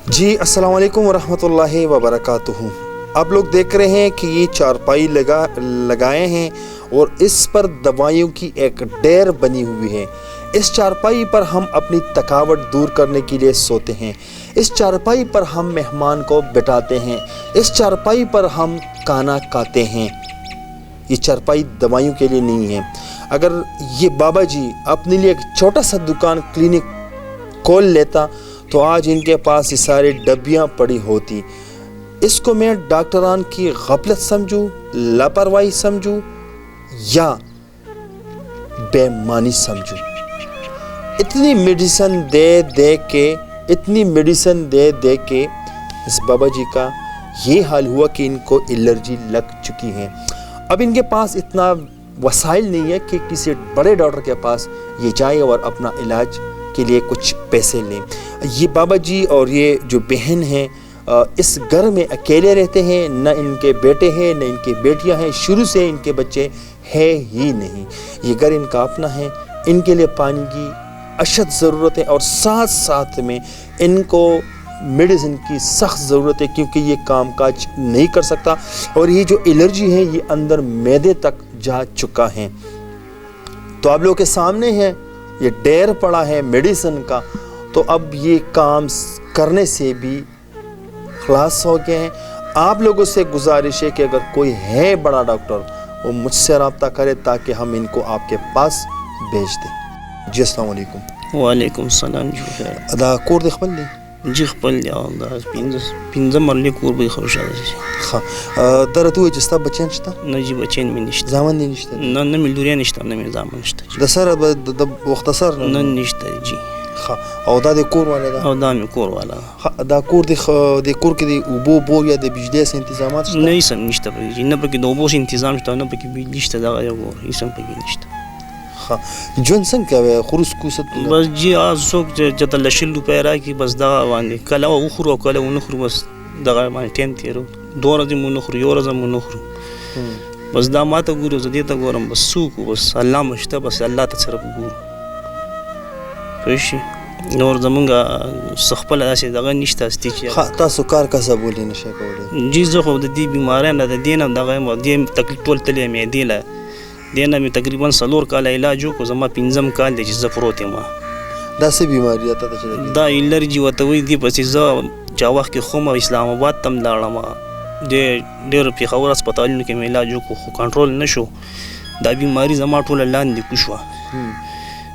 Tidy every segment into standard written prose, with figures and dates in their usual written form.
जी अस्सलाम वालेकुम वरहमतुल्लाहि वबरकातुहू। आप लोग देख रहे हैं कि ये चारपाई लगाए हैं और इस पर दवाइयों की एक ढेर बनी हुई है। इस चारपाई पर हम अपनी थकावट दूर करने के लिए सोते हैं। इस चारपाई पर हम मेहमान को बिठाते हैं। इस चारपाई पर हम खाना खाते हैं। ये चारपाई दवाइयों के लिए नहीं है। अगर ये बाबा जी अपने लिए एक छोटा सा दुकान क्लिनिक खोल लेता तो आज इनके पास ये सारी डब्बियाँ पड़ी होती। इसको मैं डॉक्टरान की गफलत समझूं, लापरवाही समझूं या बेईमानी समझूं। इतनी मेडिसिन दे के इस बाबा जी का ये हाल हुआ कि इनको एलर्जी लग चुकी है। अब इनके पास इतना वसाइल नहीं है कि किसी बड़े डॉक्टर के पास ये जाए और अपना इलाज के लिए कुछ पैसे लें। ये बाबा जी और ये जो बहन हैं इस घर में अकेले रहते हैं। न इनके बेटे हैं न इनकी बेटियां हैं। शुरू से इनके बच्चे हैं ही नहीं। ये घर इनका अपना है। इनके लिए पानी की अशद ज़रूरत है और साथ साथ में इनको मेडिसिन की सख्त ज़रूरत है क्योंकि ये कामकाज नहीं कर सकता और ये जो एलर्जी है ये अंदर मैदे तक जा चुका है। तो आप लोगों के सामने है ये ढेर पड़ा है मेडिसिन का। तो अब ये काम करने से भी खलास हो गए हैं। आप लोगों से गुजारिश है कि अगर कोई है बड़ा डॉक्टर वो मुझसे रब्ता करे ताकि हम इनको आपके पास भेज दें। जी अस्सलाम वालेकुम। वालेकुम सलाम। जी अदा कोर खपल दी जी खपल दा पिंज मरले कोर भी खुशाल हाँ दरतु जस्ता बच्चन नश्ता न जी बच्चन में निश्ता जामन नहीं नश्ता न मिलदुरिया निश्ता न जामन निश्ता दसर द वख्तसर न निश्ता जी हाँ और दा कोर वाला दा और दा में कोर वाला हाँ दा कोर दे कोर के उबो या दे बिजली से इंतजामात नहीं सम निश्ता जी न बकी दो बोस इंतजाम था न बकी बिजली निश्ता दा या वो इसम बकी निश्ता हाँ जोनसन का वे खुरुस कुसत बस जी आज सोक जत लशिल रुपया की बस दा वांगे कला उखरो कला उनखरो बस दा मान टेन तेरो दो रज मुनखरो यो रज मुनखरो बस दा माता गुरु जदेता गोरम बस सूक बस अल्लाह मश्ता बस अल्लाह तसरफ गुरु पेशी नोर जमुंगा सखपल ऐसे दगा निश्ता स्टिच हाँ तासु कार का सब बोली नशा कोडे जी जो खुद दी बीमार है ना देना दगा म दे तकलीफ टोल तले में देला देना में तकरीबन सलोर का इलाज को जमा पिंजम का ले जिस फरोते मा दा से बीमारी आता था चले दा एलर्जी वतवी दी पसी ज जावाह के खुमा इस्लामाबाद तम लाड़मा दे डेर पे खबर अस्पताल के में इलाज को कंट्रोल नशो दा बीमारी जमा टोल लान दी कुशवा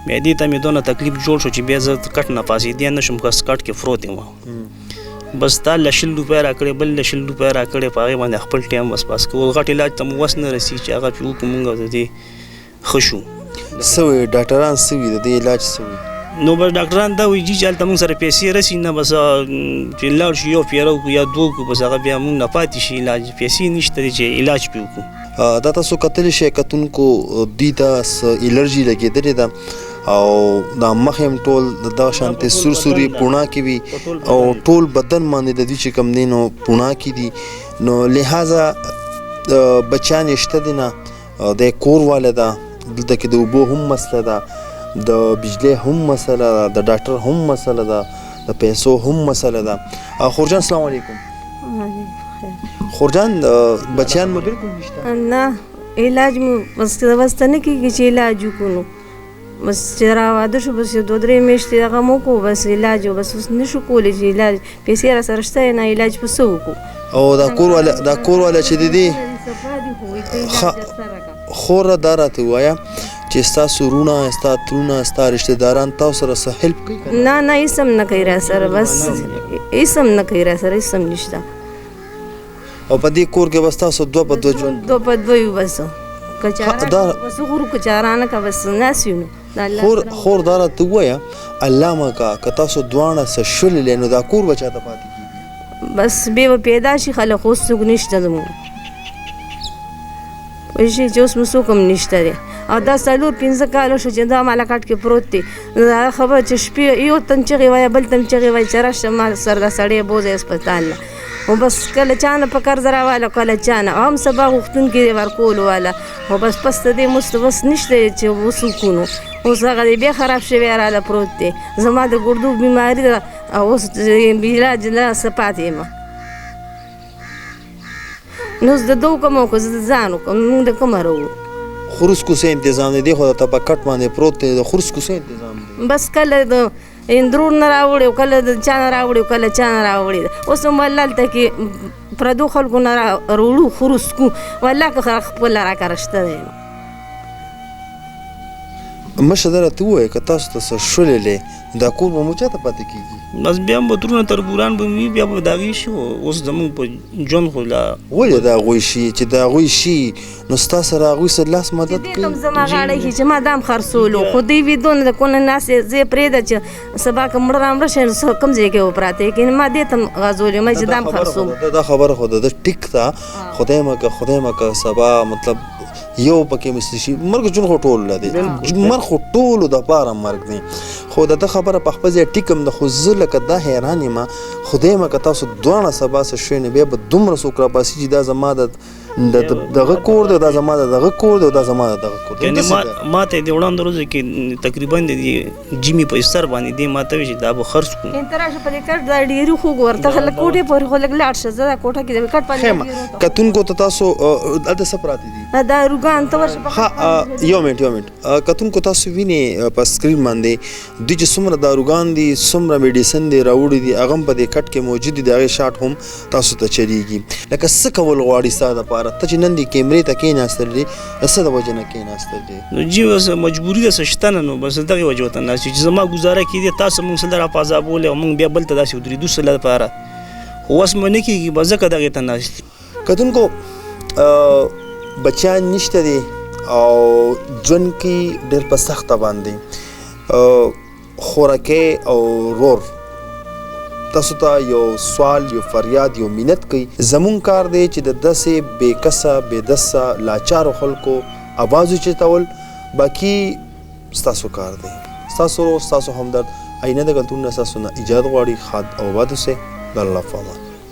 मैं दी तमे दोना तकलीफ जोड़ छो ची बेजत कट ना पासी दिया नशम कस काट के फरोते मा बस ता लशिल रुपया राकड़े बल लशिल रुपया राकड़े पागे माने खपल टाइम बस पास को गट इलाज तम वस न रसी चागा पी को मुंगा दे खुशू सवे डॉक्टरान सवी दे इलाज सवी नो बस डॉक्टरान दा वी जी चल तम सर पैसे रसी न बस चिल्ला शियो फेरो को या दो को बस आगा बिया मुंग न पाती शी इलाज पैसे निश्ते जे इलाज पी को दाता सो कतल शे कतुन को दीदा एलर्जी लगे दे दा او دا مخیم ټول د شانته سرسوري پونا کی وی او ټول بدن باندې د دې چې کم دینو پونا کی دي نو لہذا بچان شته دینه د کور والدا دلته کې د وبو هم مسله ده د بجلی هم مسله ده د ډاکټر هم مسله ده د پیسو هم مسله ده خورجان السلام علیکم خورجان بچان مو بالکل نشته نه علاج مو بس نه کیږي چې علاج وکړو بس چرا واده شو بس دو درې میاشتې هغه مو کو بس علاج بس اوس نشو کولی چې علاج پیسې را سره شته نه علاج په څه وکړو او دا کور والا چې دی خور دارته وایا چې تاسو رونه ستا ترونه ستا رشتہ داران تاسو سره څه هیلپ کوي نه اسم نه کوي را سره بس اسم نه کوي را سره اسم نشته او په دې کور کې بس تاسو دوه په دوه ژوند دوه په دوه بس کچاره بس غورو کچارانه کا بس ناسینو خور دارا ته وایا علامه کا کتا سو دوانه س شل لینو دا کور بچا ته پاتې کی بس به پیدا شي خلک خو سګ نشته زمو وشي جوس مسو کم نشته دی او دا سالور 15 کال شو چې دا مال کټ کې پروت دی دا خبر چې شپې یو تن چې وای بل تن چې وای چرشه مال سر دا سړی بوزه هسپتال و بس کله چانه په قرض راواله کله چانه هم سبا غوښتون کې ورکول والا و بس پس دې مستوس نشته چې وسو کونو اوس هغه بیا خراب شوی رااله پروت دی زما د ګردو بیماری او اوس علاج لا څه پاتې یم نو زه د ده وکړم او که زه د ځان وکړم موږ د کومه راوړو خروس کو څه انتظام دی خو ته په کټ باندې پروت دی د خروس کو څه انتظام دی بس کله د اندرون نه راوړي او کله د چا نه راوړي او کله چا نه راوړي اوس هم والله هلته کې پردو خلکو نه راوړو خروس کو والله که خپله راکاره شته دی مشه دره ته ووایه که تاسو ته څه شوللی دا کور به مو چاته پاتې کېږي بس بیا هم به ترونه تربوران به وي بیا به د هغې شي اوس زموږ په ژوند خو لا ولې د هغوی شي چې د هغوی شي نو ستا سره هغوی سره لاس مدد دې کوي ته هم زما غاړه ایښي چې ما دام خرڅولو خو دوی ویدو نه د کونه ناستې زه یې پرېږده چې سبا که مړه رامړه شي نو کوم ځای کې وپراته یې ما دې ته هم غځولې ما چې دام خرڅوم دا خبره خو د ټیک ده خدای مکه سبا مطلب یو پکې مستې شي مرګ ژوند خو ټولو له دی مرګ خو ټولو دپاره مرګ دی خو د ده خبره په خپل ځای ټیک هم ده خو زه لکه دا حیران یم خدای مکه تاسو دواړه سبا څه شوی نو بیا به دومره څوک راباسي چې دا زما دغه کور دی دا زما دغه کور دی دا زما دغه کور دی یعنې ما ته یې د وړاندې ورځو کې تقریبا د جیمي په سر باندې دې ما ته وایي چې دا به خرڅ کړو ته راشه په دې کټ دا ډېرې خوږ ورته خلک کوټې پورې خو لږ لاړ شه زه دا کوټه کې د کټ باندې کتونکو ته تاسو دلته څه پراته دي دا روګان ته ورشه یو منټ کتونکو تاسو وینئ په سکرین باندې دوی چې څومره داروګان دي څومره میډیسن دي راوړي دي هغه هم په دې کټ کې موجود دي د هغې شاټ هم تاسو ته چلیږي لکه څه کول غواړي ستا دپاره ته چې نن دې کیمرې ته کېناستل دي څه د وجې نه کېناستل دي نو جی اوس مجبوري ده څه شته نه نو بس دغې وجې ورته ناست چې زما ګزاره کېدې تاسو موږ سره را په عذابولې او موږ بیا بل ته داسې ودرېدو سله دپاره خو اوس مو نه کېږي بس ځکه دغې ته ناست دي کتونکو بچیان نشته دي او ژوند کې ډېر په سخته باندې خوراکۍ او رور تاسو ته یو سوال یو فریاد یو منت کوي زمون کار دی چې د داسې بې کسه بې دسه لاچارو خلکو آواز اوچتول باقي ستاسو کار دی ستاسو همدرد آینه د کلتور نه ستاسو نه ایجاد غواړي ښاد او آباد اوسئ د الله په امان